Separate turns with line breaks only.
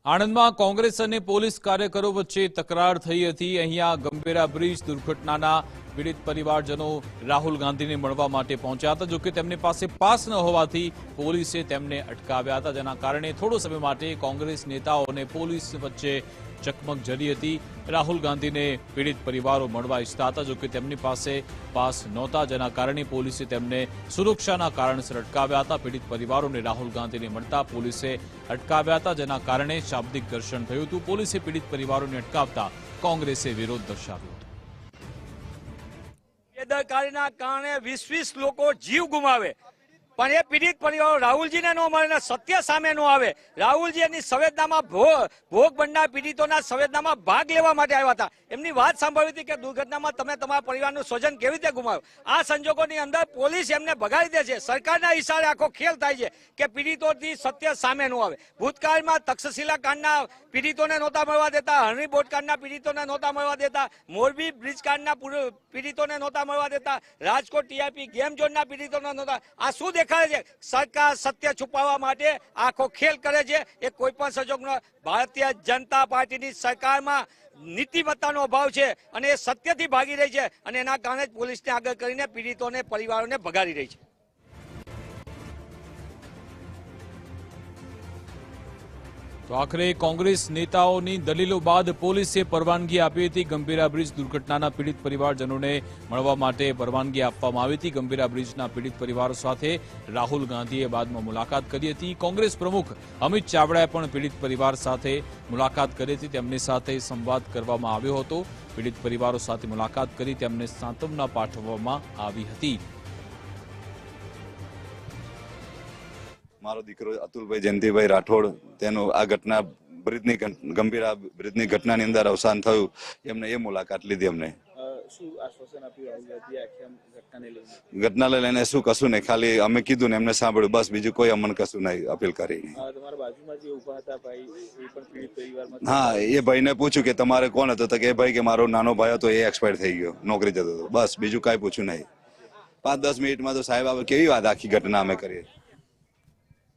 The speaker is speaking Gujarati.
આણંદમાં કોંગ્રેસ અને પોલીસ કાર્યકરો વચ્ચે તકરાર થઈ હતી। અહીંયા ગંભીરા બ્રિજ દુર્ઘટનાના પીડિત પરિવારજનો રાહુલ ગાંધીને મળવા માટે પહોંચ્યા હતા। જોકે તેમની પાસે પાસ ન હોવાથી પોલીસે તેમને અટકાવ્યા હતા, જેના કારણે થોડો સમય માટે કોંગ્રેસ નેતાઓ અને પોલીસ વચ્ચે ચકમક જરી હતી। રાહુલ ગાંધીને પીડિત પરિવારો મળવા ઈચ્છતા હતા, જોકે તેમની પાસે પાસ નહોતા, જેના કારણે પોલીસે તેમને સુરક્ષાના કારણસર અટકાવ્યા હતા। પીડિત પરિવારોને રાહુલ ગાંધીને મળતા પોલીસે અટકાવ્યા હતા, જેના કારણે શાબ્દિક ઘર્ષણ થયું હતું। પોલીસે પીડિત પરિવારોને અટકાવતા કોંગ્રેસે વિરોધ દર્શાવ્યો હતો।
બેદરકારીના કારણે 20 લોકો જીવ ગુમાવે, પણ એ પીડિત પરિવારો રાહુલજીને ન મળે, સત્ય સામે ન આવે। રાહુલજી એની સંવેદનામાં ભોગ બનનાર પીડિતોના સંવેદનામાં ભાગ લેવા માટે આવ્યા હતા। એમની વાત સાંભળવી હતી કે દુર્ઘટનામાં તમે તમારા પરિવારનું સ્વજન કેવી રીતે ગુમાવ્યું। આ સંજોગોની અંદર પોલીસ એમને ભગાડી દે છે। સરકારના ઈશારે આખો ખેલ થાય છે કે પીડિતોથી સત્ય સામે ન આવે। ભૂતકાળમાં તક્ષશિલા કાંડના પીડિતોને નહોતા મળવા દેતા, હરણી બોટ કાંડના પીડિતોને નહોતા મળવા દેતા, મોરબી બ્રિજ કાંડના પીડિતોને નહોતા મળવા દેતા, રાજકોટ ટીઆરપી ગેમ ઝોનના પીડિતોને નહોતા। આ શું દેખાડે છે? સરકાર સત્ય છુપાવવા માટે આખો ખેલ કરે છે। એ કોઈ પણ સંજોગનો ભારતીય જનતા પાર્ટીની સરકારમાં નીતિમત્તાનો અભાવ છે અને એ સત્યથી ભાગી રહી છે, અને એના કારણે જ પોલીસને આગળ કરીને પીડિતોને પરિવારોને ભગાડી રહી છે।
તો આખરે કોંગ્રેસ નેતાઓની દલીલો બાદ પોલીસે પરવાનગી આપી હતી। ગંભીરા બ્રિજ દુર્ઘટનાના પીડિત પરિવારજનોને મળવા માટે પરવાનગી આપવામાં આવી હતી। ગંભીરા બ્રિજના પીડિત પરિવારો સાથે રાહુલ ગાંધીએ બાદમાં મુલાકાત કરી હતી। કોંગ્રેસ પ્રમુખ અમિત ચાવડાએ પણ પીડિત પરિવાર સાથે મુલાકાત કરી હતી। તેમની સાથે સંવાદ કરવામાં આવ્યો હતો। પીડિત પરિવારો સાથે મુલાકાત કરી તેમને સાંત્વના પાઠવવામાં આવી હતી।
મારો દીકરો અતુલભાઈ જયંતિભાઈ રાઠોડ, તેનું આ ઘટના ગંભીરા બ્રિજની ઘટનાની અંદર અવસાન થયું, એમને એ મુલાકાત લીધી। અમને ઘટનાને લઈને શું કશું નહીં, ખાલી અમે કીધું ને એમને સાંભળ્યું, બસ બીજું કોઈ અમને કશું નહીં અપીલ કરી। હા, એ ભાઈને પૂછ્યું કે તમારે કોણ હતો, તો કે ભાઈ કે મારો નાનો ભાઈ હતો, એ એક્સપાયર થઈ ગયો, નોકરી જતો હતો, બસ બીજું કાંઈ પૂછ્યું નહીં। 5-10 મિનિટમાં તો સાહેબ કેવી વાત આખી ઘટના અમે કરીએ।